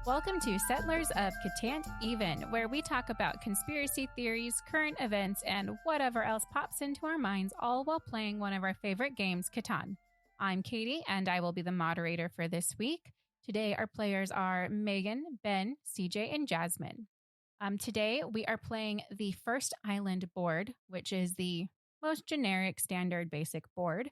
Welcome to Settlers of Catan't Even, where we talk about conspiracy theories, current events, and whatever else pops into our minds, all while playing one of our favorite games, Catan. I'm Katie, and I will be the moderator for this week. Today, our players are Megan, Ben, CJ, and Jasmine. Today, we are playing the First Island board, which is the most generic, standard, basic board.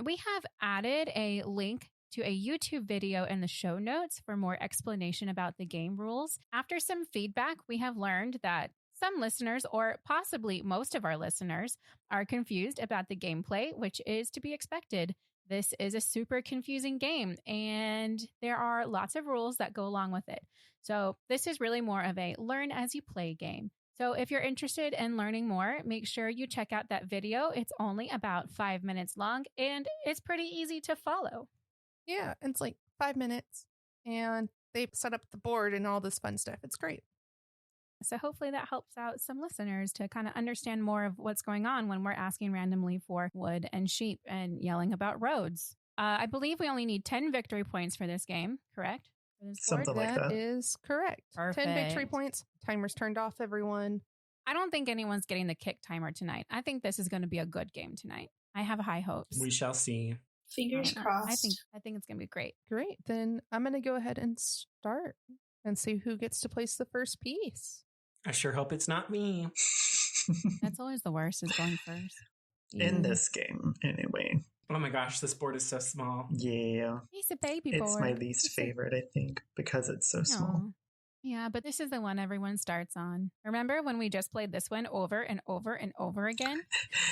We have added a link to a YouTube video in the show notes for more explanation about the game rules. After some feedback, we have learned that some listeners, or possibly most of our listeners, are confused about the gameplay, which is to be expected. This is a super confusing game, and there are lots of rules that go along with it. So this is really more of a learn as you play game. So if you're interested in learning more, make sure you check out that video. It's only about 5 minutes long, and it's pretty easy to follow. Yeah, it's like 5 minutes, and they set up the board and all this fun stuff. It's great. So hopefully that helps out some listeners to kind of understand more of what's going on when we're asking randomly for wood and sheep and yelling about roads. I believe we only need 10 victory points for this game, correct? Something like that. That is correct. Perfect. 10 victory points. Timer's turned off, everyone. I don't think anyone's getting the kick timer tonight. I think this is going to be a good game tonight. I have high hopes. We shall see. Fingers crossed. I think it's going to be great. Great. Then I'm going to go ahead and start and see who gets to place the first piece. I sure hope it's not me. That's always the worst, is going first. In this game, anyway. Oh my gosh, this board is so small. Yeah. He's a baby board. It's my least favorite, I think, because it's so small. Yeah, but this is the one everyone starts on. Remember when we just played this one over and over and over again?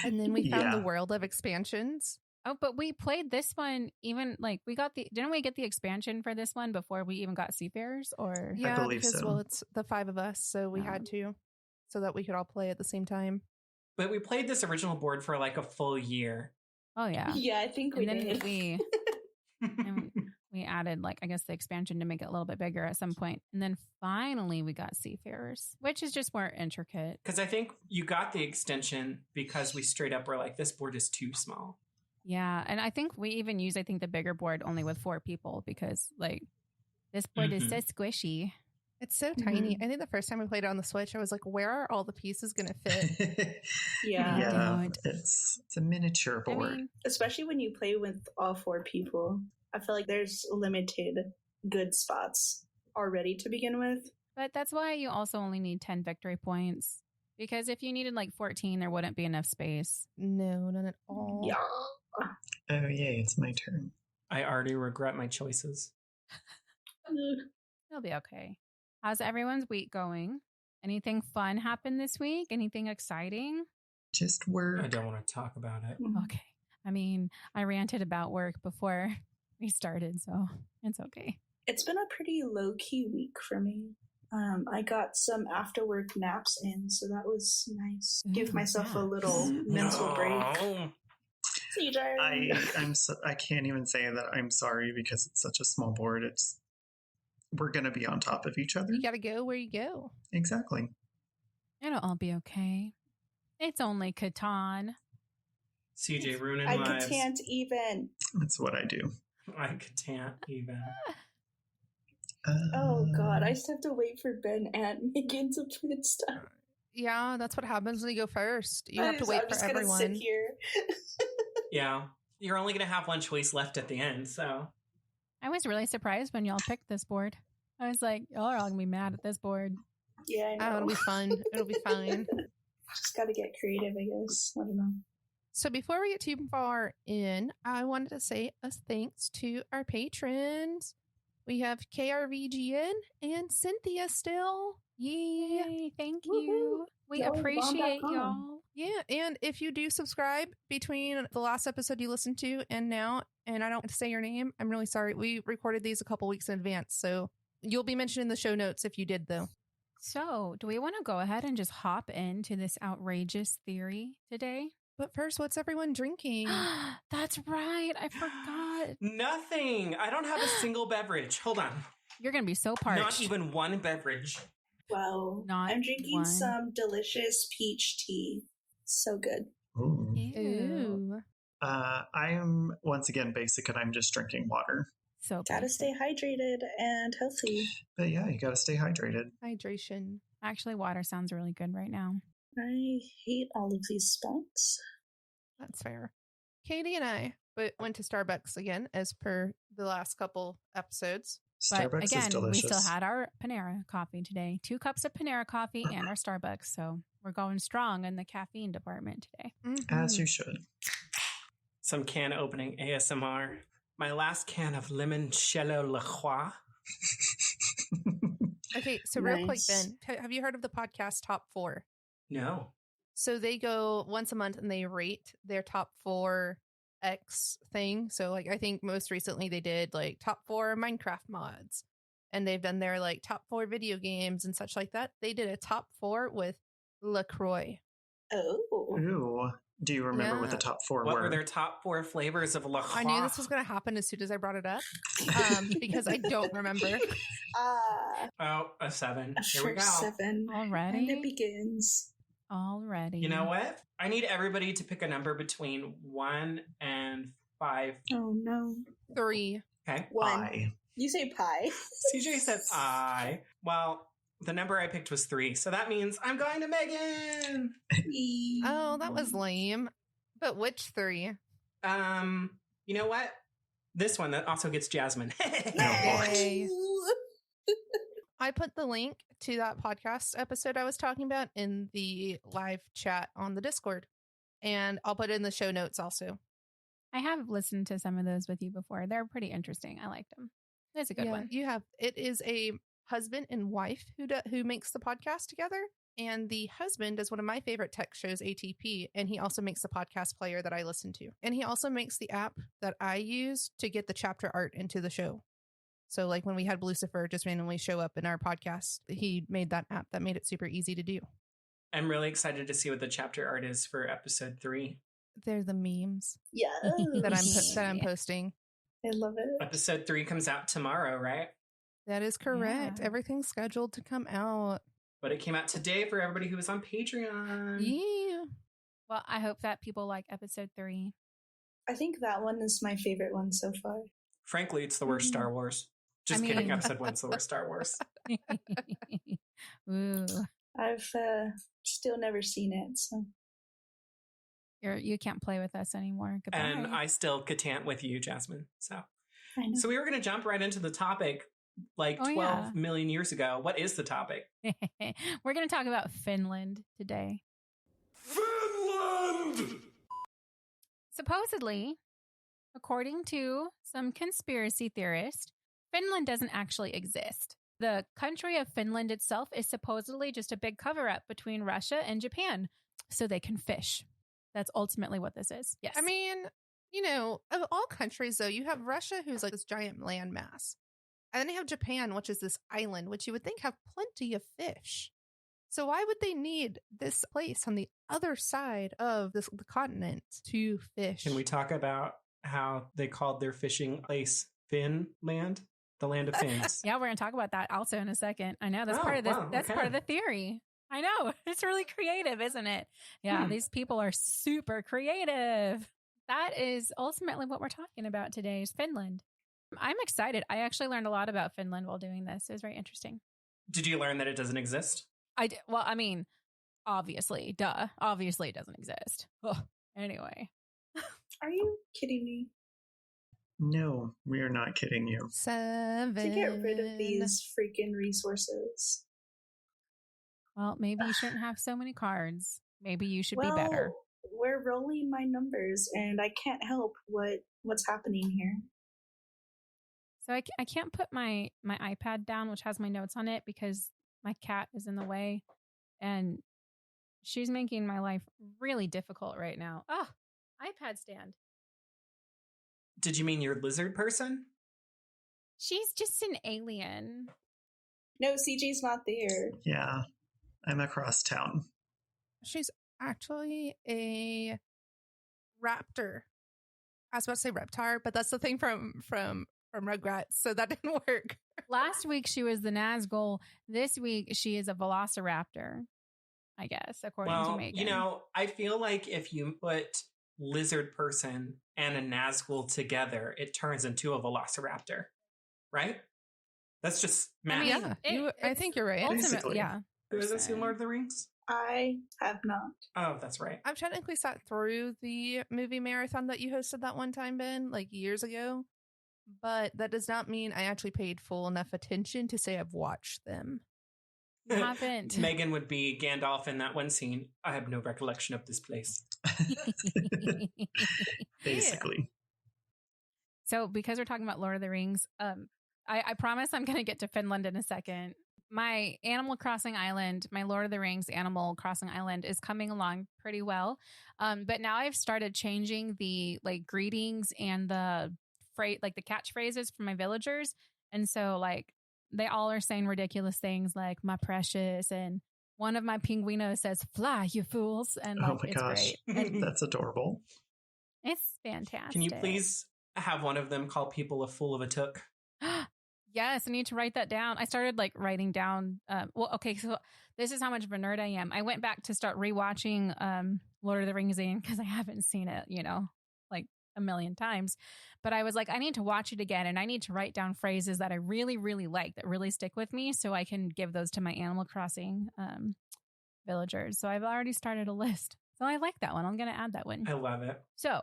And then we found the world of expansions. Oh, but we played this one even didn't we get the expansion for this one before we even got Seafarers? Or yeah, I believe because so. It's the 5 of us, so we had to, so that we could all play at the same time. But we played this original board for like a full year. Oh yeah. Yeah, I think we did. We added the expansion to make it a little bit bigger at some point. And then finally we got Seafarers, which is just more intricate. Because I think you got the extension because we straight up were like, this board is too small. Yeah, and I think we even use, the bigger board only with 4 people because, this board is so squishy. It's so tiny. I think the first time we played it on the Switch, I was like, where are all the pieces going to fit? Yeah. It's a miniature board. Especially when you play with all 4 people. I feel like there's limited good spots already to begin with. But that's why you also only need 10 victory points. Because if you needed 14, there wouldn't be enough space. No, none at all. Yeah. Oh, yay, it's my turn. I already regret my choices. It'll be okay. How's everyone's week going? Anything fun happened this week? Anything exciting? Just work. I don't want to talk about it. Okay. I mean, I ranted about work before we started, so it's okay. It's been a pretty low-key week for me. I got some after-work naps in, so that was nice. Give myself a little mental break. CJ. I can't even say that I'm sorry because it's such a small board. We're going to be on top of each other. You got to go where you go. Exactly. It'll all be okay. It's only Catan. CJ ruining I lives. can't even. That's what I do. I can't even. Oh God, I just have to wait for Ben and Megan to put stuff. Yeah, that's what happens when you go first. You have to wait for everyone. Sit here. Yeah, you're only going to have one choice left at the end, so. I was really surprised when y'all picked this board. I was like, y'all are all going to be mad at this board. Yeah, I know. Oh, it'll be fun. It'll be fine. Just got to get creative, I guess. I don't know. So before we get too far in, I wanted to say a thanks to our patrons. We have KRVGN and Cynthia still. Yay, thank you. We appreciate y'all. Yeah, and if you do subscribe between the last episode you listened to and now, and I don't say your name, I'm really sorry. We recorded these a couple weeks in advance, so you'll be mentioned in the show notes if you did, though. So, do we want to go ahead and just hop into this outrageous theory today? But first, what's everyone drinking? That's right. I forgot. Nothing. I don't have a single beverage. Hold on. You're going to be so parched. Not even one beverage. Wow. Not I'm drinking one. some delicious peach tea. So good. Ooh. Ooh. I'm once again basic and I'm just drinking water. So Gotta basic. stay hydrated and healthy. But yeah, you gotta stay hydrated. Hydration. Actually, water sounds really good right now. I hate all of these spots. That's fair. Katie and I went to Starbucks again, as per the last couple episodes. But Starbucks is again, delicious. we still had our Panera coffee today. 2 cups of Panera coffee and our Starbucks. So we're going strong in the caffeine department today. As you should. Some can opening ASMR. My last can of limoncello La Croix. Okay, so real quick, Nice. Ben, have you heard of the podcast Top 4? No. So they go once a month and they rate their top 4 X thing. So like I think most recently they did like top 4 Minecraft mods, and they've done their like top 4 video games and such like that. They did a top 4 with LaCroix. Oh. Ooh. Do you remember what the Yeah. top 4 What were? were their top 4 flavors of La Croix? I knew this was going to happen as soon as I brought it up because I don't remember. Oh, a 7. A Here we go. first 7. Already? And it begins. Already. You know what? I need everybody to pick a number between 1 and 5. Oh no. 3. Okay. 1. I. You say pie. CJ said I. Well, the number I picked was 3. So that means I'm going to Megan. Oh, that was lame. But which 3? You know what? This one that also gets Jasmine. Yay. I put the link to that podcast episode I was talking about in the live chat on the Discord. And I'll put it in the show notes also. I have listened to some of those with you before. They're pretty interesting. I liked them. It's a good one. You have. It is a husband and wife who makes the podcast together. And the husband is one of my favorite tech shows, ATP. And he also makes the podcast player that I listen to. And he also makes the app that I use to get the chapter art into the show. So like when we had Lucifer just randomly show up in our podcast, he made that app that made it super easy to do. I'm really excited to see what the chapter art is for episode 3. They're the memes Yeah. that I'm posting. I love it. Episode 3 comes out tomorrow, right? That is correct. Yeah. Everything's scheduled to come out. But it came out today for everybody who was on Patreon. Yeah. Well, I hope that people like episode 3. I think that one is my favorite one so far. Frankly, it's the worst Star Wars. Just I kidding. mean- Episode 1's the worst Star Wars. Ooh. I've still never seen it, so You can't play with us anymore. Goodbye. And I still Catan't with you, Jasmine. So I know. we were going to jump right into the topic like Oh, 12 million years ago. What is the topic? We're going to talk about Finland today. Finland! Supposedly, according to some conspiracy theorists, Finland doesn't actually exist. The country of Finland itself is supposedly just a big cover-up between Russia and Japan so they can fish. That's ultimately what this is. Yes. I mean, of all countries, though, you have Russia, who's like this giant landmass. And then you have Japan, which is this island, which you would think have plenty of fish. So why would they need this place on the other side of the continent to fish? Can we talk about how they called their fishing place Finland? The land of fins. Yeah, we're going to talk about that also in a second. I know that's part of this. wow, That's okay. part of the theory. I know. It's really creative, isn't it? Yeah, these people are super creative. That is ultimately what we're talking about today is Finland. I'm excited. I actually learned a lot about Finland while doing this. It was very interesting. Did you learn that it doesn't exist? Well, I mean, obviously, duh. Obviously, it doesn't exist. Ugh. Anyway. Are you kidding me? No, we are not kidding you. 7. To get rid of these freaking resources. Well, maybe you shouldn't have so many cards. Maybe you should be better. We're rolling my numbers, and I can't help what's happening here. So I can't put my iPad down, which has my notes on it, because my cat is in the way. And she's making my life really difficult right now. Oh, iPad stand. Did you mean your lizard person? She's just an alien. No, CJ's not there. Yeah, I'm across town. She's actually a raptor. I was about to say reptar, but that's the thing from Rugrats, so that didn't work. Last week she was the Nazgul. This week she is a Velociraptor, I guess, according to Well, Megan. you know, I feel like if you put lizard person and a Nazgul together, it turns into a Velociraptor, right? That's just math. I think you're right. Ultimately, Basically. yeah. Who hasn't seen Lord of the Rings? I have not. Oh, that's right. I've technically sat through the movie marathon that you hosted that one time, Ben, like years ago. But that does not mean I actually paid full enough attention to say I've watched them. You haven't. Megan would be Gandalf in that one scene. I have no recollection of this place. Basically. So because we're talking about Lord of the Rings, I promise I'm going to get to Finland in a second. My Animal Crossing island, my Lord of the Rings Animal Crossing island is coming along pretty well. But now I've started changing the like greetings and the the catchphrases for my villagers. And so like they all are saying ridiculous things like my precious, and one of my pinguinos says fly you fools, and like, Oh my it's gosh. great. That's adorable. It's fantastic. Can you please have one of them call people a fool of a took? Yes, I need to write that down. I started like writing down. So this is how much of a nerd I am. I went back to start rewatching Lord of the Rings because I haven't seen it, like a million times. But I was like, I need to watch it again, and I need to write down phrases that I really, really like that really stick with me, so I can give those to my Animal Crossing villagers. So I've already started a list. So I like that one. I'm going to add that one. I love it. So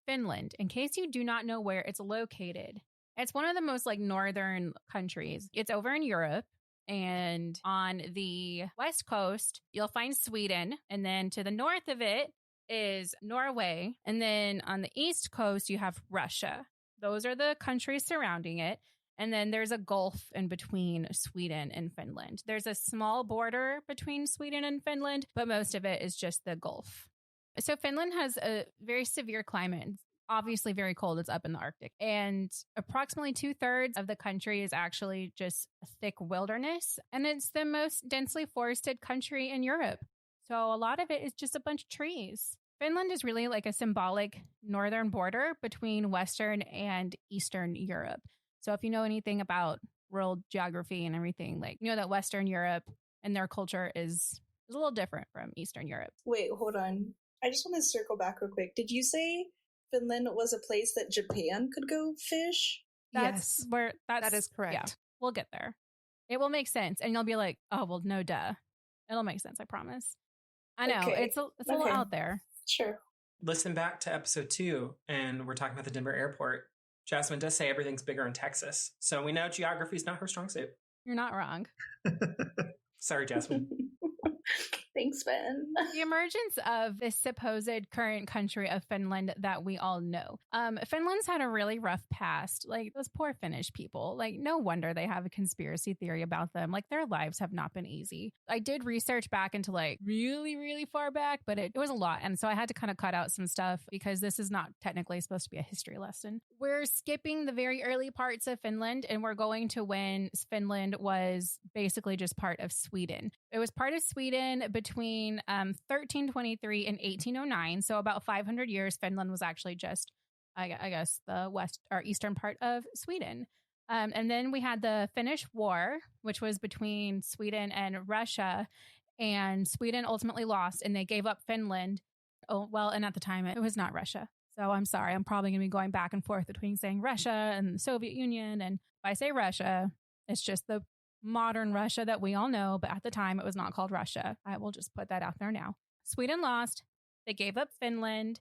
Finland, in case you do not know where it's located, it's one of the most like northern countries. It's over in Europe, and on the west coast, you'll find Sweden. And then to the north of it is Norway. And then on the east coast, you have Russia. Those are the countries surrounding it. And then there's a gulf in between Sweden and Finland. There's a small border between Sweden and Finland, but most of it is just the gulf. So Finland has a very severe climate. Obviously very cold. It's up in the Arctic. And approximately 2/3 of the country is actually just a thick wilderness. And it's the most densely forested country in Europe. So a lot of it is just a bunch of trees. Finland is really like a symbolic northern border between Western and Eastern Europe. So if you know anything about world geography and everything, like, you know that Western Europe and their culture is a little different from Eastern Europe. Wait, hold on. I just want to circle back real quick. Did you say Finland was a place that Japan could go fish? Yes, that is correct. Yeah, we'll get there. It will make sense. And you'll be like, oh, well, no, duh. It'll make sense, I promise. I know. Okay. It's a little out there. Sure. Listen back to episode 2, and we're talking about the Denver airport. Jasmine does say everything's bigger in Texas. So we know geography is not her strong suit. You're not wrong. Sorry, Jasmine. Thanks, Ben. The emergence of this supposed current country of Finland that we all know. Finland's had a really rough past. Like, those poor Finnish people. Like, no wonder they have a conspiracy theory about them. Like, their lives have not been easy. I did research back into like really, really far back, but it was a lot. And so I had to kind of cut out some stuff because this is not technically supposed to be a history lesson. We're skipping the very early parts of Finland, and we're going to when Finland was basically just part of Sweden. It was part of Sweden between 1323 and 1809. So about 500 years, Finland was actually just, I guess, the west or eastern part of Sweden. And then we had the Finnish War, which was between Sweden and Russia. And Sweden ultimately lost, and they gave up Finland. Oh, well, and at the time, it was not Russia. So I'm sorry. I'm probably going to be going back and forth between saying Russia and the Soviet Union. And if I say Russia, it's just the modern Russia that we all know, but at the time it was not called Russia. I will just put that out there now. Sweden lost. They gave up Finland.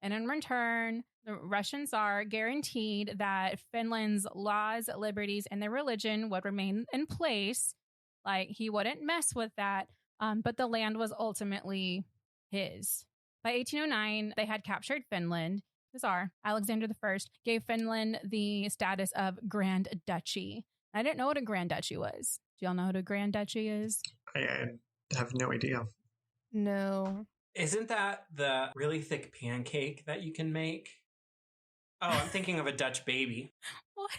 And in return, the Russian Tsar guaranteed that Finland's laws, liberties, and their religion would remain in place. Like, he wouldn't mess with that. But the land was ultimately his. By 1809, they had captured Finland. The Tsar, Alexander I, gave Finland the status of Grand Duchy. I didn't know what a Grand Duchy was. Do y'all know what a Grand Duchy is? I have no idea. No. Isn't that the really thick pancake that you can make? Oh, I'm thinking of a Dutch baby. What?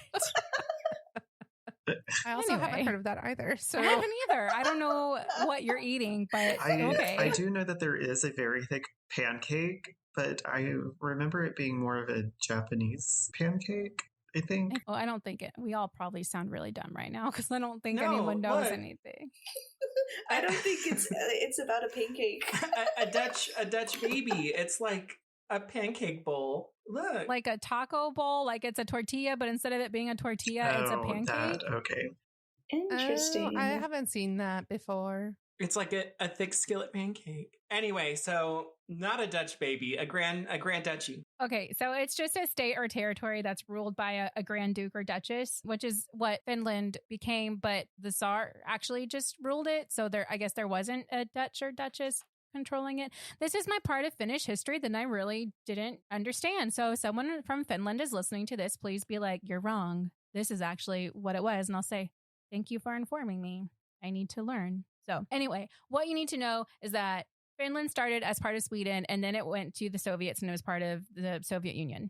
I also haven't heard of that either. So I haven't either. I don't know what you're eating, but okay. I do know that there is a very thick pancake, but I remember it being more of a Japanese pancake. I think. I don't think it. We all probably sound really dumb right now because I don't think No, anyone knows what? anything. I don't think it's about a pancake. a Dutch baby. It's like a pancake bowl. Look, Like a taco bowl, like it's a tortilla, but instead of it being a tortilla, it's a pancake. That, okay. Interesting. Oh, I haven't seen that before. it's like a thick skillet pancake. Anyway, so not a Dutch baby, a grand duchy. Okay, so it's just a state or territory that's ruled by a Grand Duke or Duchess, which is what Finland became, but the Tsar actually just ruled it. So I guess there wasn't a Dutch or Duchess controlling it. This is my part of Finnish history that I really didn't understand. So if someone from Finland is listening to this, please be like, you're wrong. This is actually what it was. And I'll say, thank you for informing me. I need to learn. So anyway, what you need to know is that Finland started as part of Sweden, and then it went to the Soviets and it was part of the Soviet Union.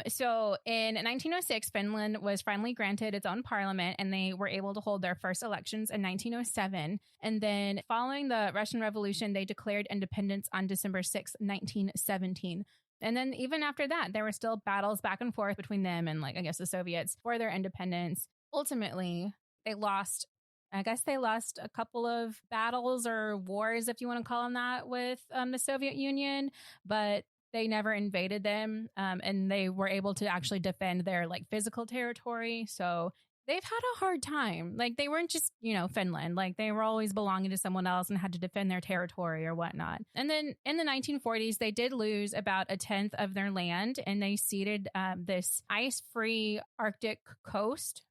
So in 1906, Finland was finally granted its own parliament, and they were able to hold their first elections in 1907. And then following the Russian Revolution, they declared independence on December 6, 1917. And then even after that, there were still battles back and forth between them and, like, I guess the Soviets for their independence. Ultimately, they lost a couple of battles or wars, if you want to call them that, with the Soviet Union, but they never invaded them, and they were able to actually defend their, like, physical territory. So they've had a hard time. Like, they weren't just, Finland. Like, they were always belonging to someone else and had to defend their territory or whatnot. And then in the 1940s, they did lose about a tenth of their land, and they ceded this ice-free Arctic coast,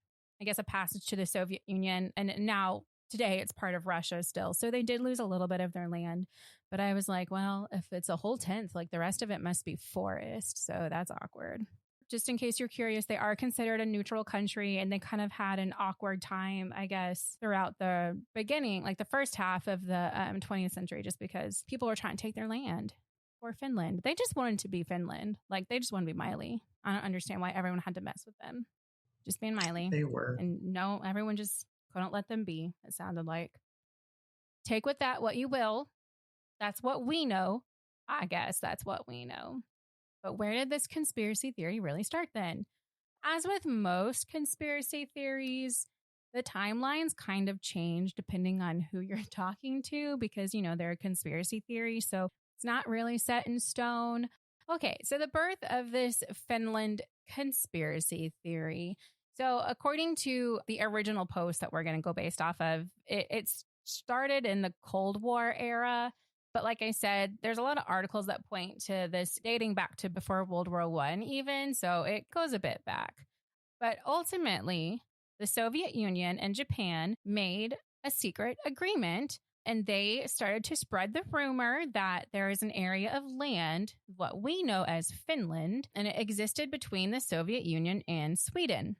I guess, a passage to the Soviet Union. And now today it's part of Russia still. So they did lose a little bit of their land. But I was like, well, if it's a whole tenth, like, the rest of it must be forest. So that's awkward. Just in case you're curious, they are considered a neutral country, and they kind of had an awkward time, I guess, throughout the beginning, like the first half of the 20th century, just because people were trying to take their land for Finland. They just wanted to be Finland. Like, they just want to be Miley. I don't understand why everyone had to mess with them. Just being Miley. They were. And no, everyone just couldn't let them be, it sounded like. Take with that what you will. That's what we know. I guess that's what we know. But where did this conspiracy theory really start then? As with most conspiracy theories, the timelines kind of change depending on who you're talking to because, they're a conspiracy theory. So it's not really set in stone. Okay, so the birth of this Finland conspiracy theory. So according to the original post that we're going to go based off of, it started in the Cold War era. But like I said, there's a lot of articles that point to this dating back to before World War I even. So it goes a bit back. But ultimately, the Soviet Union and Japan made a secret agreement, and they started to spread the rumor that there is an area of land, what we know as Finland, and it existed between the Soviet Union and Sweden.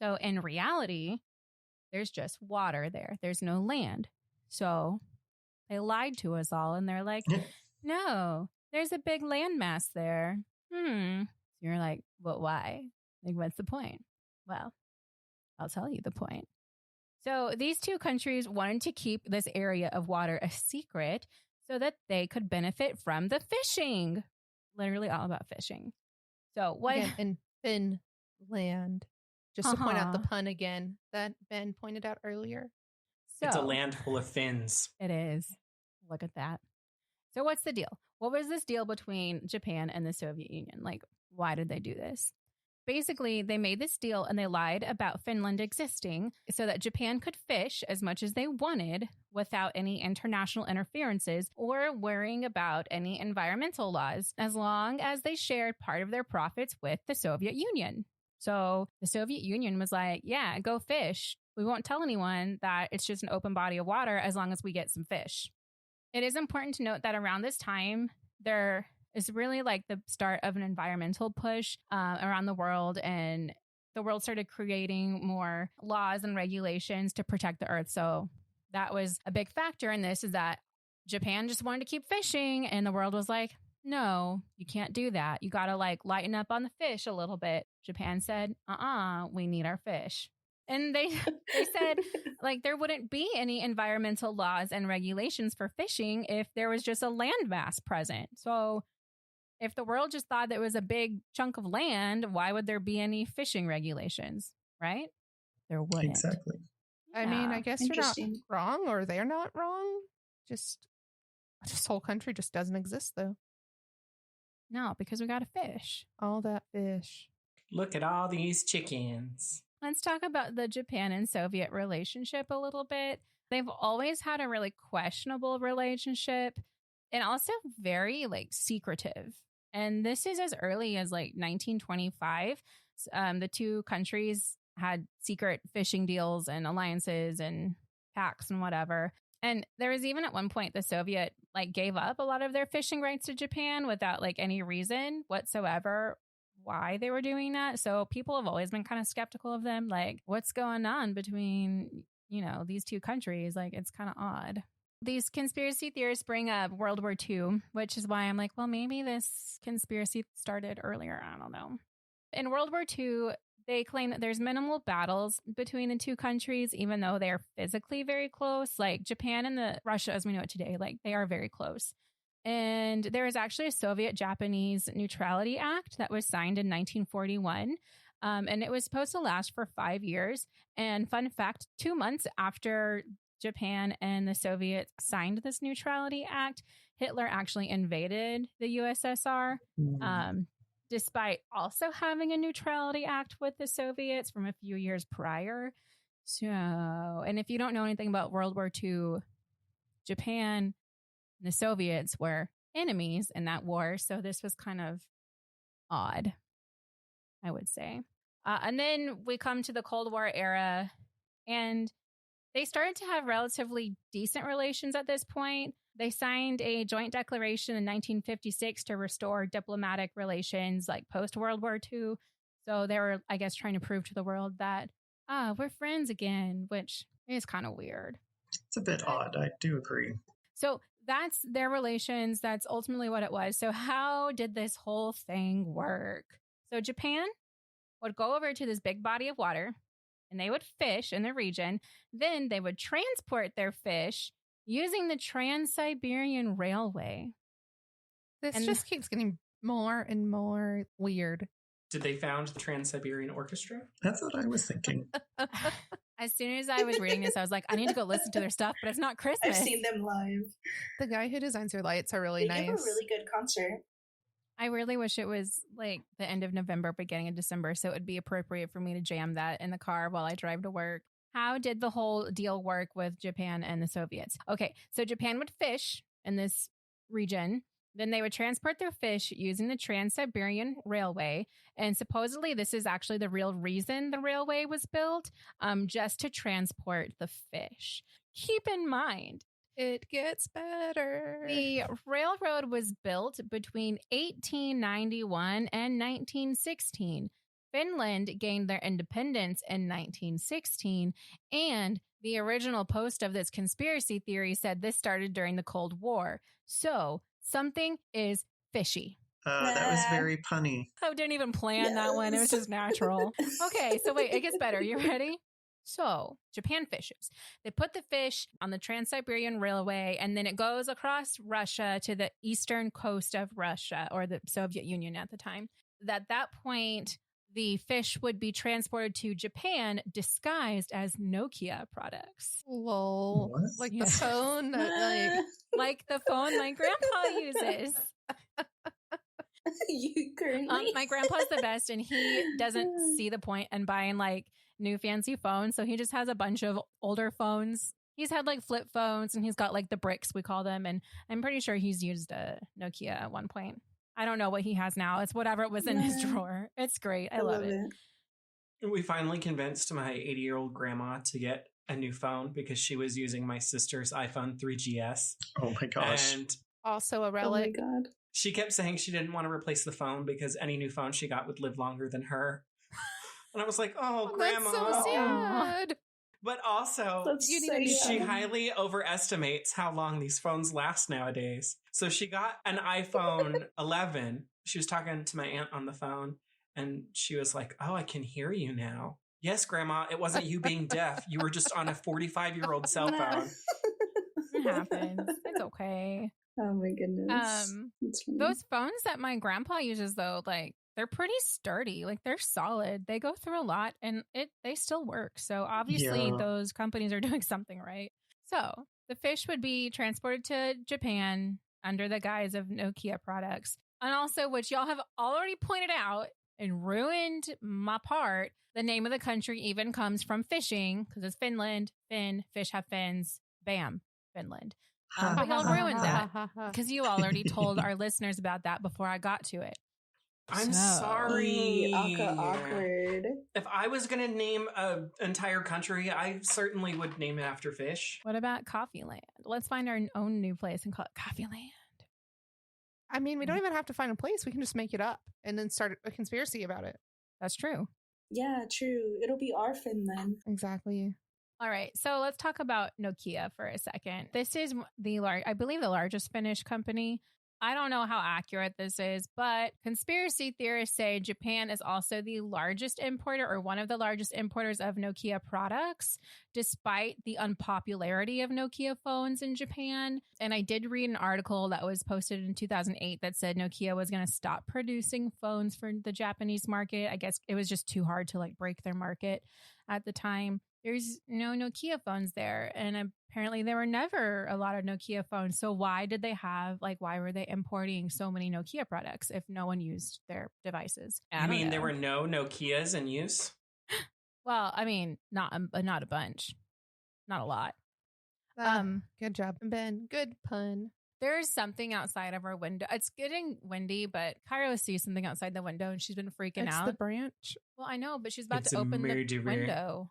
So in reality, there's just water there. There's no land. So they lied to us all, and they're like, no, there's a big landmass there. You're like, but why? Like, what's the point? Well, I'll tell you the point. So these two countries wanted to keep this area of water a secret so that they could benefit from the fishing. Literally all about fishing. So what? Again, in Finland. Just to point out the pun again that Ben pointed out earlier. So, it's a land full of fins. It is. Look at that. So what's the deal? What was this deal between Japan and the Soviet Union? Like, why did they do this? Basically, they made this deal and they lied about Finland existing so that Japan could fish as much as they wanted without any international interferences or worrying about any environmental laws, as long as they shared part of their profits with the Soviet Union. So the Soviet Union was like, yeah, go fish. We won't tell anyone that it's just an open body of water as long as we get some fish. It is important to note that around this time, there is really like the start of an environmental push around the world, and the world started creating more laws and regulations to protect the earth. So that was a big factor in this, is that Japan just wanted to keep fishing, and the world was like, no, you can't do that. You got to like lighten up on the fish a little bit. Japan said, we need our fish. And they said, like, there wouldn't be any environmental laws and regulations for fishing if there was just a landmass present. So If the world just thought that it was a big chunk of land, why would there be any fishing regulations, right? There wouldn't. Exactly. I mean, I guess you're not Interesting. wrong, or they're not wrong. Just this whole country just doesn't exist, though. No, because we got to fish. All that fish. Look at all these chickens. Let's talk about the Japan and Soviet relationship a little bit. They've always had a really questionable relationship and also very secretive. And this is as early as 1925. The two countries had secret fishing deals and alliances and pacts and whatever. And there was even at one point the Soviet gave up a lot of their fishing rights to Japan without any reason whatsoever why they were doing that. So people have always been kind of skeptical of them. What's going on between, these two countries? It's kind of odd. These conspiracy theorists bring up World War II, which is why I'm well, maybe this conspiracy started earlier. I don't know. In World War II, they claim that there's minimal battles between the two countries, even though they're physically very close. Japan and Russia, as we know it today, they are very close. And there is actually a Soviet-Japanese Neutrality Act that was signed in 1941. And it was supposed to last for 5 years. And fun fact, 2 months after Japan and the Soviets signed this Neutrality Act, Hitler actually invaded the USSR, despite also having a Neutrality Act with the Soviets from a few years prior. So, and if you don't know anything about World War II, Japan and the Soviets were enemies in that war. So this was kind of odd, I would say. And then we come to the Cold War era, and they started to have relatively decent relations at this point. They signed a joint declaration in 1956 to restore diplomatic relations post-World War II. So they were, I guess, trying to prove to the world that, we're friends again, which is kind of weird. It's a bit odd. I do agree. So that's their relations. That's ultimately what it was. So how did this whole thing work? So Japan would go over to this big body of water and they would fish in the region. Then they would transport their fish using the Trans-Siberian Railway. This just keeps getting more and more weird. Did they found the Trans-Siberian Orchestra? That's what I was thinking. As soon as I was reading this, I was I need to go listen to their stuff, but it's not Christmas. I've seen them live. The guy who designs their lights are really nice. They give a really good concert. I really wish it was the end of November, beginning of December, so it would be appropriate for me to jam that in the car while I drive to work. How did the whole deal work with Japan and the Soviets? Okay, so Japan would fish in this region. Then they would transport their fish using the Trans-Siberian Railway. And supposedly this is actually the real reason the railway was built, just to transport the fish. Keep in mind, it gets better. The railroad was built between 1891 and 1916. Finland gained their independence in 1916, and the original post of this conspiracy theory said this started during the Cold War. So something is fishy. That was very punny. I didn't even plan that one. It was just natural. Okay, so wait, it gets better. You ready? So Japan fishes. They put the fish on the Trans-Siberian Railway, and then it goes across Russia to the eastern coast of Russia, or the Soviet Union at the time. At that point, the fish would be transported to Japan disguised as Nokia products. Lol. What? Like the phone that, like the phone my grandpa uses. You currently my grandpa's the best, and he doesn't see the point in buying new fancy phones, so he just has a bunch of older phones. He's had flip phones, and he's got the bricks, we call them, and I'm pretty sure he's used a Nokia at one point. I don't know what he has now. It's whatever it was in his drawer. It's great. I love it. We finally convinced my 80-year-old grandma to get a new phone because she was using my sister's iPhone 3GS. Oh my gosh. And also a relic. Oh my God. She kept saying she didn't want to replace the phone because any new phone she got would live longer than her. And I was like, oh, Grandma. That's so sad. But also, she highly overestimates how long these phones last nowadays. So she got an iPhone 11. She was talking to my aunt on the phone, and she was like, oh, I can hear you now. Yes, Grandma, it wasn't you being deaf. You were just on a 45-year-old cell phone. It happens. It's okay. Oh my goodness. Those phones that my grandpa uses, though, like, they're pretty sturdy. Like, they're solid. They go through a lot, and they still work. So obviously those companies are doing something right. So the fish would be transported to Japan under the guise of Nokia products. And also, which y'all have already pointed out and ruined my part, the name of the country even comes from fishing, because it's Finland. Fin, fish have fins. Bam, Finland. But y'all ruined that because you already told our listeners about that before I got to it. I'm sorry. Awkward. If I was going to name an entire country, I certainly would name it after fish. What about Coffee Land? Let's find our own new place and call it Coffee Land. I mean, we don't even have to find a place. We can just make it up and then start a conspiracy about it. That's true. Yeah, true. It'll be our Finland. Exactly. All right, so let's talk about Nokia for a second. This is I believe the largest Finnish company. I don't know how accurate this is, but conspiracy theorists say Japan is also the largest importer or one of the largest importers of Nokia products, despite the unpopularity of Nokia phones in Japan. And I did read an article that was posted in 2008 that said Nokia was going to stop producing phones for the Japanese market. I guess it was just too hard to like break their market at the time. There's no Nokia phones there. And apparently there were never a lot of Nokia phones. So why were they importing so many Nokia products if no one used their devices? I mean, there were no Nokias in use? Well, I mean, not a bunch. Not a lot. Good job, Ben. Good pun. There's something outside of our window. It's getting windy, but Cairo sees something outside the window and she's been freaking out. It's the branch. Well, I know, but she's about to open the window.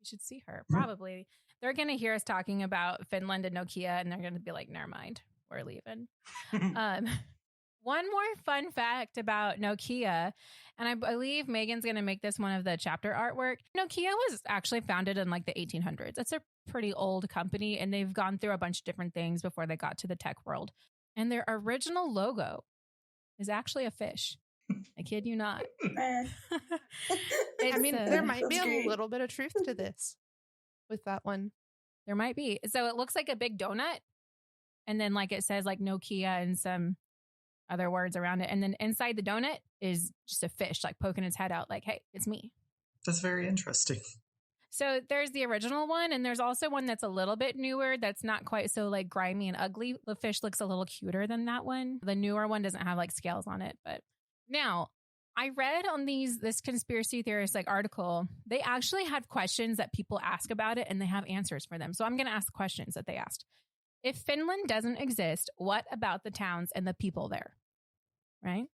You should see her. Probably. They're going to hear us talking about Finland and Nokia, and they're going to be like, never mind. We're leaving. One more fun fact about Nokia, and I believe Megan's going to make this one of the chapter artwork. Nokia was actually founded in like the 1800s. It's a pretty old company, and they've gone through a bunch of different things before they got to the tech world. And their original logo is actually a fish. I kid you not. I mean, there might be a little bit of truth to this with that one. There might be. So it looks like a big donut. And then like it says like Nokia and some other words around it. And then inside the donut is just a fish like poking its head out like, hey, it's me. That's very interesting. So there's the original one. And there's also one that's a little bit newer. That's not quite so like grimy and ugly. The fish looks a little cuter than that one. The newer one doesn't have like scales on it, but now, I read on this conspiracy theorist like article, they actually had questions that people ask about it and they have answers for them. So I'm going to ask the questions that they asked. If Finland doesn't exist, what about the towns and the people there? Right?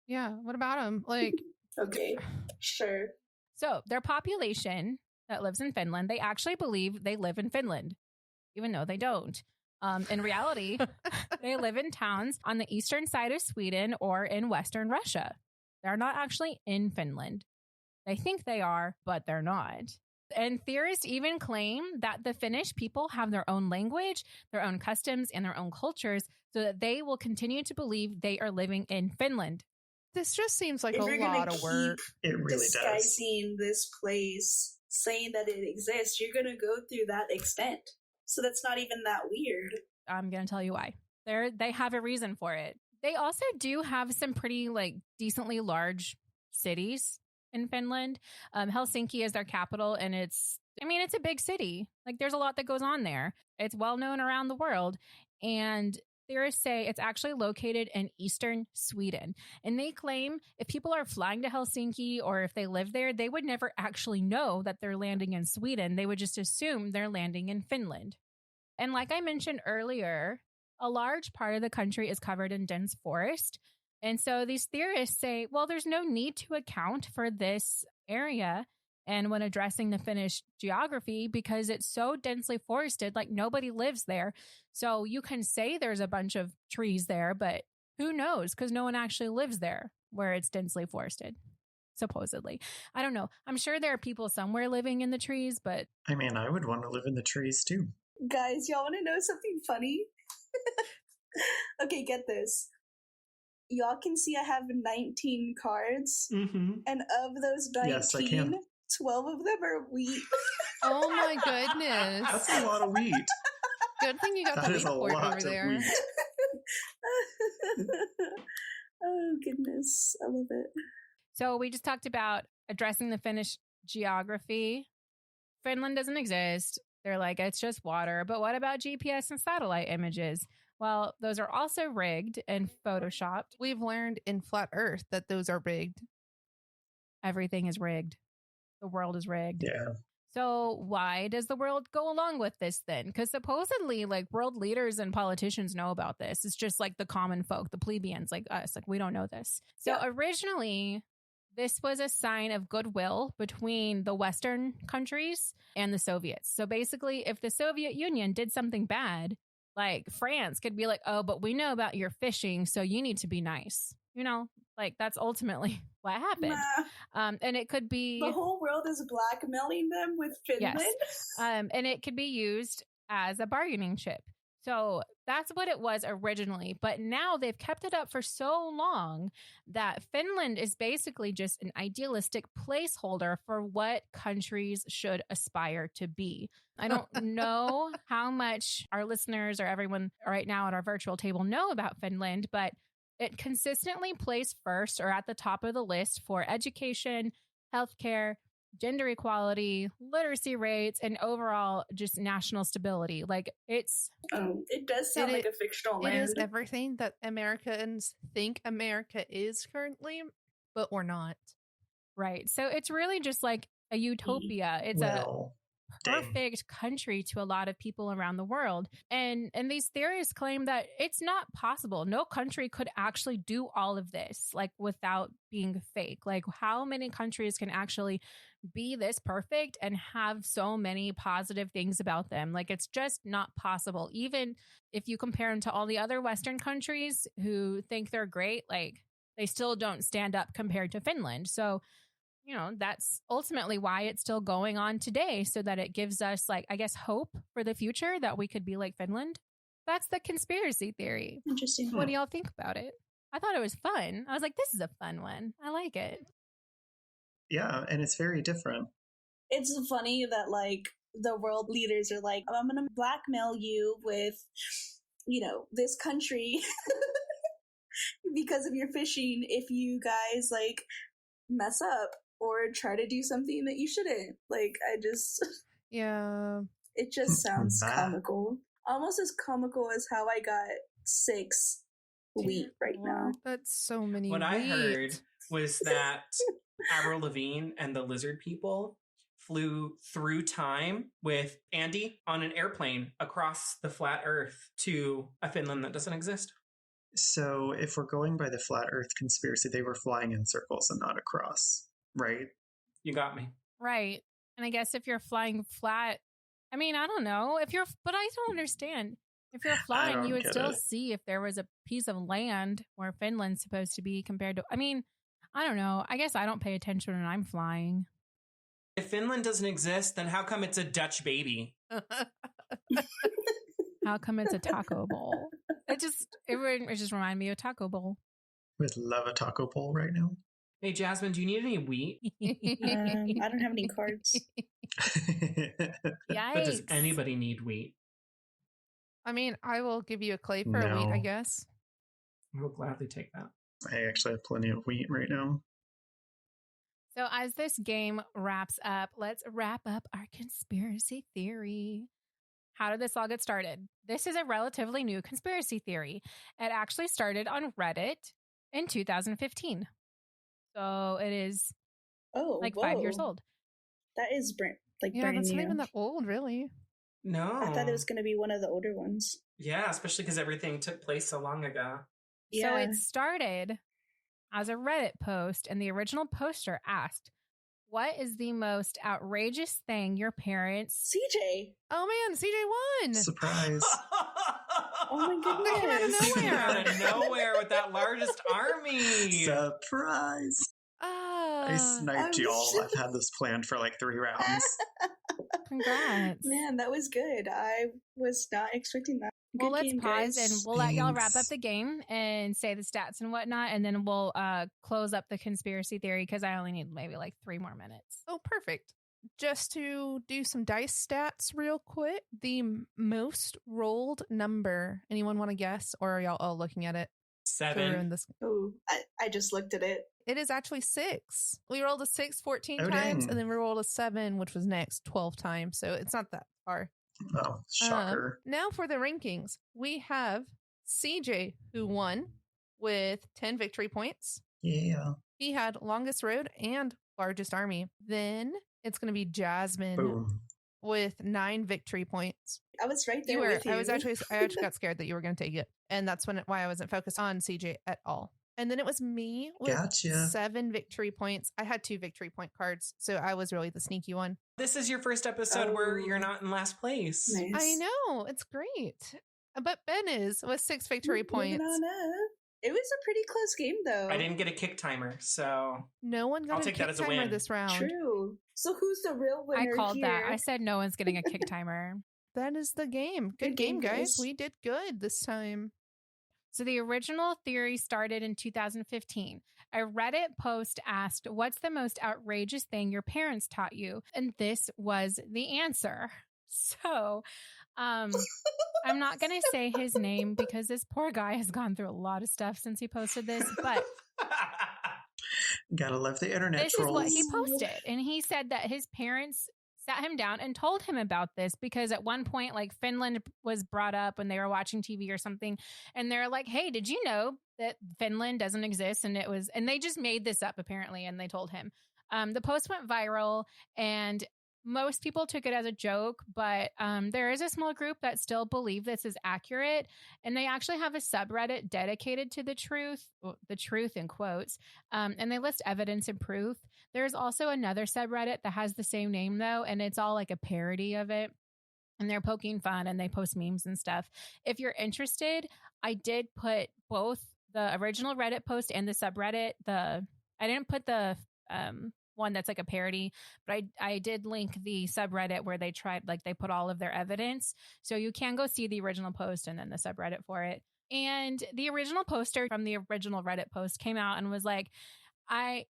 Yeah. What about them? Like, okay, sure. So their population that lives in Finland, they actually believe they live in Finland, even though they don't. In reality, they live in towns on the eastern side of Sweden or in Western Russia. They're not actually in Finland. They think they are, but they're not. And theorists even claim that the Finnish people have their own language, their own customs, and their own cultures so that they will continue to believe they are living in Finland. This just seems like a lot of work. It really does. Disguising this place, saying that it exists, you're going to go through that extent. So that's not even that weird. I'm going to tell you why. They have a reason for it. They also do have some pretty like decently large cities in Finland. Helsinki is their capital, and it's a big city. Like there's a lot that goes on there. It's well known around the world. And theorists say it's actually located in eastern Sweden. And they claim if people are flying to Helsinki or if they live there, they would never actually know that they're landing in Sweden. They would just assume they're landing in Finland. And like I mentioned earlier, a large part of the country is covered in dense forest. And so these theorists say, well, there's no need to account for this area. And when addressing the Finnish geography, because it's so densely forested, like nobody lives there. So you can say there's a bunch of trees there, but who knows? Because no one actually lives there where it's densely forested, supposedly. I don't know. I'm sure there are people somewhere living in the trees, but... I mean, I would want to live in the trees too. Guys, y'all want to know something funny? Okay, get this. Y'all can see I have 19 cards, and of those 19, yes, I can. 12 of them are wheat. Oh my goodness. That's a lot of wheat. Good thing you got the wheat board over there. Yes, I love it. So we just talked about addressing the Finnish geography. Finland doesn't exist. They're like, it's just water. But what about GPS and satellite images? Well, those are also rigged and photoshopped. We've learned in Flat Earth that those are rigged. Everything is rigged. The world is rigged. Yeah. So why does the world go along with this then? Because supposedly, like, world leaders and politicians know about this. It's just like the common folk, the plebeians like us. Like, we don't know this. So originally, this was a sign of goodwill between the Western countries and the Soviets. So basically, if the Soviet Union did something bad, like France could be like, oh, but we know about your fishing, so you need to be nice. You know, like that's ultimately what happened. And it could be... The whole world is blackmailing them with Finland. Yes. And it could be used as a bargaining chip. So that's what it was originally. But now they've kept it up for so long that Finland is basically just an idealistic placeholder for what countries should aspire to be. I don't know how much our listeners or everyone right now at our virtual table know about Finland, but it consistently placed first or at the top of the list for education, healthcare, gender equality, literacy rates, and overall just national stability. Like it's... it does sound like a fictional land. It is everything that Americans think America is currently, but we're not. Right. So it's really just like a utopia. It's a perfect country to a lot of people around the world. And these theorists claim that it's not possible. No country could actually do all of this, like, without being fake. Like, how many countries can actually be this perfect and have so many positive things about them? Like, it's just not possible. Even if you compare them to all the other Western countries who think they're great, like, they still don't stand up compared to Finland. So, you know, that's ultimately why it's still going on today, so that it gives us, like, I guess, hope for the future that we could be like Finland. That's the conspiracy theory. Interesting. What do y'all think about it? I thought it was fun. I was like, this is a fun one. I like it. Yeah, and it's very different. It's funny that, like, the world leaders are like, I'm going to blackmail you with, you know, this country because of your fishing if you guys, like, mess up or try to do something that you shouldn't. Like, Yeah. It just sounds comical. Almost as comical as how I got 6 wheat right now. That's so many What wheat. I heard was that Avril Lavigne and the Lizard People flew through time with Andy on an airplane across the flat earth to a Finland that doesn't exist. So if we're going by the flat earth conspiracy, they were flying in circles and not across, right? You got me. Right. And I guess if you're flying flat, I mean, I don't know. But I don't understand. If you're flying, you would still see if there was a piece of land where Finland's supposed to be compared to, I mean, I don't know. I guess I don't pay attention when I'm flying. If Finland doesn't exist, then how come it's a Dutch baby? How come it's a taco bowl? It just reminded me of a taco bowl. Would love a taco bowl right now. Hey, Jasmine, do you need any wheat? I don't have any cards. Yikes. But does anybody need wheat? I mean, I will give you a clay for a wheat, I guess. I will gladly take that. I actually have plenty of wheat right now. So as this game wraps up, let's wrap up our conspiracy theory. How did this all get started? This is a relatively new conspiracy theory. It actually started on Reddit in 2015. So it is 5 years old. That is brand that's new. not even that old, really. No. I thought it was going to be one of the older ones. Yeah, especially because everything took place so long ago. Yeah. So it started as a Reddit post, and the original poster asked, what is the most outrageous thing your parents... CJ! Oh man, CJ won! Surprise. Oh my goodness. He came out of nowhere with that largest army. Surprise. I sniped y'all. I've had this planned for like 3 rounds. Congrats. Man, that was good. I was not expecting that. Well, Good let's game, pause guys. and we'll let y'all wrap up the game and say the stats and whatnot, and then we'll close up the conspiracy theory because I only need maybe like 3 more minutes. Oh, perfect. Just to do some dice stats real quick, the most rolled number. Anyone want to guess, or are y'all all looking at it? 7. Oh, I just looked at it. It is actually 6. We rolled a 6 14 Oh, times, dang. and then we rolled a 7, which was next 12 times. So it's not that far. Oh, shocker. Now for the rankings. We have CJ, who won with 10 victory points. Yeah. He had longest road and largest army. Then it's going to be Jasmine Boom. with 9 victory points. I was right there with you. I actually got scared that you were going to take it. And that's why I wasn't focused on CJ at all. And then it was me with 7 victory points. I had 2 victory point cards, so I was really the sneaky one. This is your first episode where you're not in last place. Nice. I know. It's great. But Ben is with 6 victory points. It was a pretty close game, though. I didn't get a kick timer, so no one got a kick timer this round. True. So who's the real winner? I called here? that. I said no one's getting a kick timer. That is the game. Good game, guys. We did good this time. So the original theory started in 2015. A Reddit post asked, "What's the most outrageous thing your parents taught you?" And this was the answer. So I'm not going to say his name because this poor guy has gone through a lot of stuff since he posted this, but gotta love the internet this trolls. is what he posted. And he said that his parents sat him down and told him about this because at one point, like, Finland was brought up when they were watching TV or something. And they're like, "Hey, did you know that Finland doesn't exist?" And they just made this up apparently. And they told him. The post went viral and most people took it as a joke, but there is a small group that still believe this is accurate. And they actually have a subreddit dedicated to the truth in quotes. And they list evidence and proof. There's also another subreddit that has the same name, though, and it's all like a parody of it. And they're poking fun and they post memes and stuff. If you're interested, I did put both the original Reddit post and the subreddit. I didn't put the one that's like a parody, but I did link the subreddit where they put all of their evidence. So you can go see the original post and then the subreddit for it. And the original poster from the original Reddit post came out and was like,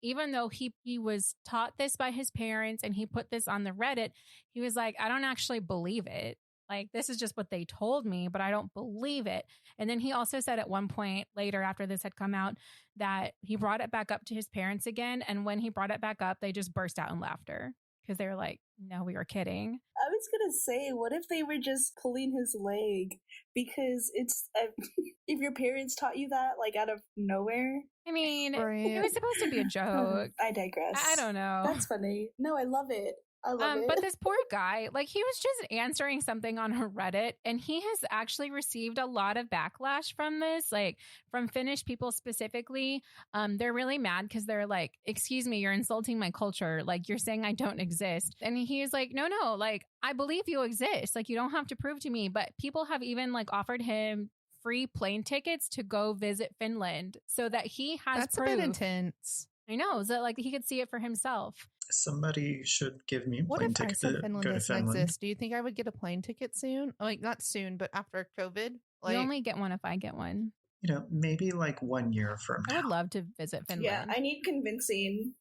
even though he was taught this by his parents and he put this on the Reddit, he was like, "I don't actually believe it. Like, this is just what they told me, but I don't believe it." And then he also said at one point later after this had come out that he brought it back up to his parents again. And when he brought it back up, they just burst out in laughter because they were like, "No, we were kidding." I was going to say, what if they were just pulling his leg? Because it's, if your parents taught you that, like, out of nowhere. I mean, it was supposed to be a joke. I digress. I don't know. That's funny. No, I love it. I love it. But this poor guy, like, he was just answering something on her Reddit, and he has actually received a lot of backlash from this, like from Finnish people specifically. They're really mad because they're like, "Excuse me, you're insulting my culture. Like, you're saying I don't exist." And he's like, no, like, I believe you exist. Like, you don't have to prove to me. But people have even like offered him free plane tickets to go visit Finland so that he has That's proof. a bit intense. I know, so like he could see it for himself. Somebody should give me a What plane if I ticket said to Finland go to doesn't Finland. exist? Do you think I would get a plane ticket soon? Like, not soon, but after COVID? Like, You only get one if I get one. You know, maybe like 1 year from I now. would love to visit Finland. Yeah, I need convincing.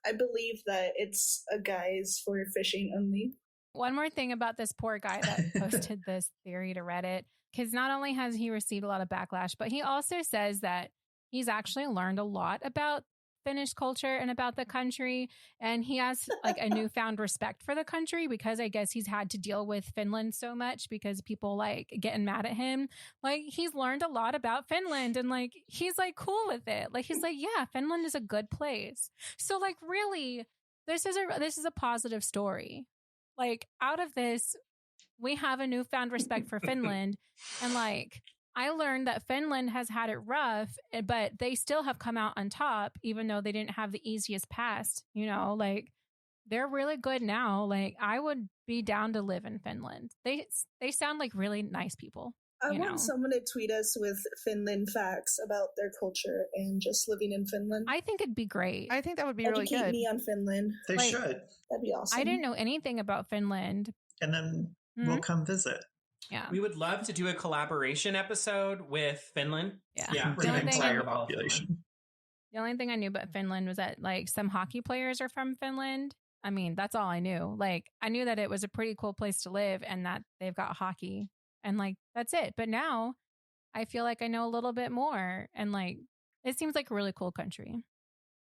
I believe that it's a guise for fishing only. One more thing about this poor guy that posted this theory to Reddit, because not only has he received a lot of backlash, but he also says that he's actually learned a lot about Finnish culture and about the country. And he has like a newfound respect for the country because I guess he's had to deal with Finland so much because people like getting mad at him. Like, he's learned a lot about Finland and like he's like cool with it. Like, he's like, yeah, Finland is a good place. So like, really, this is a positive story. Like, out of this, we have a newfound respect for Finland. And like, I learned that Finland has had it rough, but they still have come out on top, even though they didn't have the easiest past. You know, like, they're really good now. Like, I would be down to live in Finland. They sound like really nice people. I want someone to tweet us with Finland facts about their culture and just living in Finland. I think it'd be great. I think that would be really good. Educate me on Finland. They Like, should. That'd be awesome. I didn't know anything about Finland. And then we'll come visit. Yeah. We would love to do a collaboration episode with Finland. Yeah. For the entire population. The only thing I knew about Finland was that like some hockey players are from Finland. I mean, that's all I knew. Like, I knew that it was a pretty cool place to live and that they've got hockey and like, that's it. But now I feel like I know a little bit more. And like, it seems like a really cool country.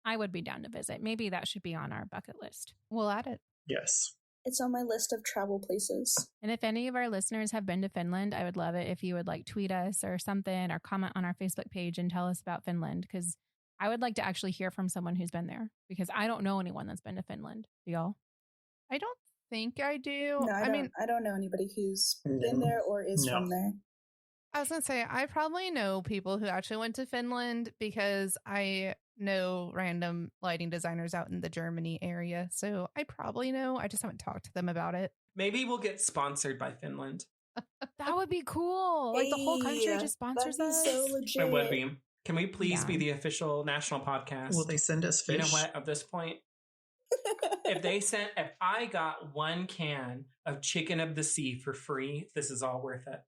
I would be down to visit. Maybe that should be on our bucket list. We'll add it. Yes. It's on my list of travel places. And if any of our listeners have been to Finland, I would love it if you would like tweet us or something or comment on our Facebook page and tell us about Finland, because I would like to actually hear from someone who's been there, because I don't know anyone that's been to Finland. Do y'all? I don't think I do. No, I don't know anybody who's been there or is from there. I was going to say, I probably know people who actually went to Finland because I know random lighting designers out in the Germany area. So I probably know. I just haven't talked to them about it. Maybe we'll get sponsored by Finland. That would be cool. Like the whole country just sponsors us. So legit. It would be. Can we please be the official national podcast? Will they send us fish? You know what? At this point, if I got 1 can of chicken of the sea for free, this is all worth it.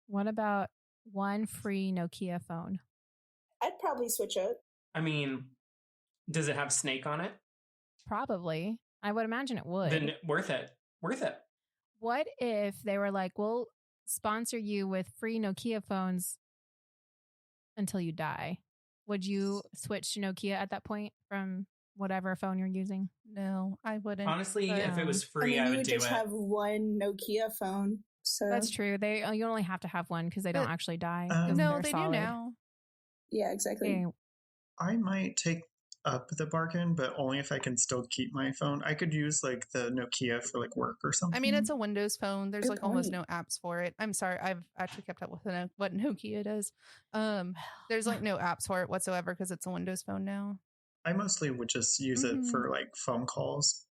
What about 1 free Nokia phone? I'd probably switch up. I mean, does it have snake on it? Probably. I would imagine it would. Then worth it. Worth it. What if they were like, we'll sponsor you with free Nokia phones until you die? Would you switch to Nokia at that point from whatever phone you're using? No, I wouldn't. Honestly, if it was free, I would do it. You just have 1 Nokia phone. So that's true. You only have to have one because they don't actually die. No, they do now. Yeah, exactly. Okay. I might take up the bargain, but only if I can still keep my phone. I could use like the Nokia for like work or something. I mean, it's a Windows phone. There's Good like almost no apps for it. I'm sorry. I've actually kept up with what Nokia does. There's like no apps for it whatsoever because it's a Windows phone now. I mostly would just use it for like phone calls,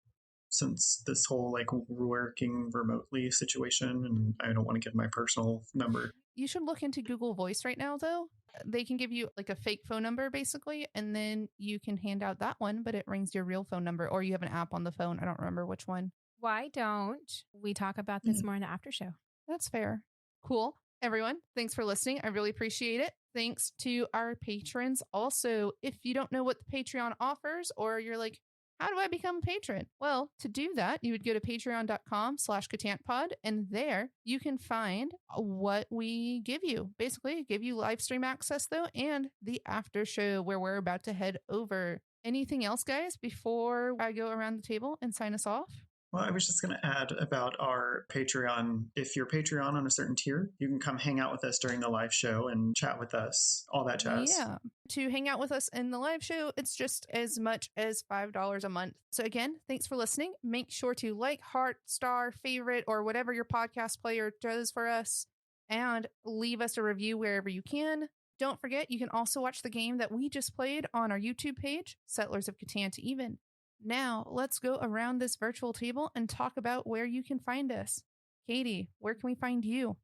since this whole like working remotely situation, and I don't want to give my personal number. You should look into Google Voice right now, though. They can give you like a fake phone number, basically, and then you can hand out that one, but it rings your real phone number, or you have an app on the phone. I don't remember which one. Why don't we talk about this more in the after show? That's fair. Cool. Everyone, thanks for listening. I really appreciate it. Thanks to our patrons. Also, if you don't know what the Patreon offers, or you're like, how do I become a patron? Well, to do that, you would go to patreon.com/CatantPod, and there you can find what we give you. Basically, give you live stream access, though, and the after show where we're about to head over. Anything else, guys, before I go around the table and sign us off? Well, I was just going to add about our Patreon. If you're Patreon on a certain tier, you can come hang out with us during the live show and chat with us, all that jazz. Yeah. To hang out with us in the live show, it's just as much as $5 a month. So again, thanks for listening. Make sure to like, heart, star, favorite, or whatever your podcast player does for us, and leave us a review wherever you can. Don't forget, you can also watch the game that we just played on our YouTube page, Settlers of Catan't Even. Now, let's go around this virtual table and talk about where you can find us. Katie, where can we find you?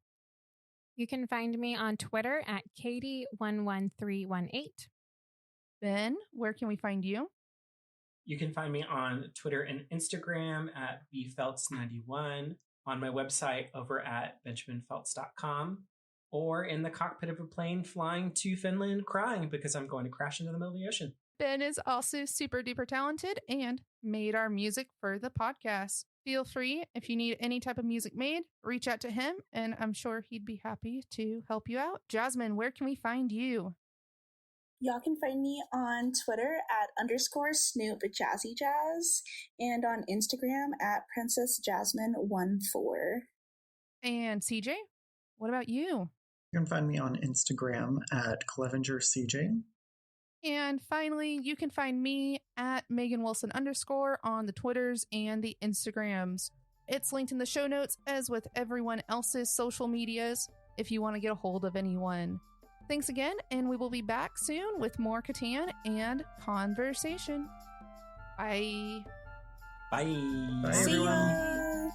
You can find me on Twitter at Katie11318. Ben, where can we find you? You can find me on Twitter and Instagram at bfelts91, on my website over at benjaminfelts.com, or in the cockpit of a plane flying to Finland crying because I'm going to crash into the middle of the ocean. Ben is also super duper talented and made our music for the podcast. Feel free, if you need any type of music made, reach out to him, and I'm sure he'd be happy to help you out. Jasmine, where can we find you? Y'all can find me on Twitter at _SnoopJazzyJazz and on Instagram at PrincessJasmine14. And CJ, what about you? You can find me on Instagram at ClevengerCJ. And finally, you can find me at Megan Wilson _ on the Twitters and the Instagrams. It's linked in the show notes, as with everyone else's social medias, if you want to get a hold of anyone. Thanks again, and we will be back soon with more Catan and conversation. Bye. Bye. Bye, See everyone. ya.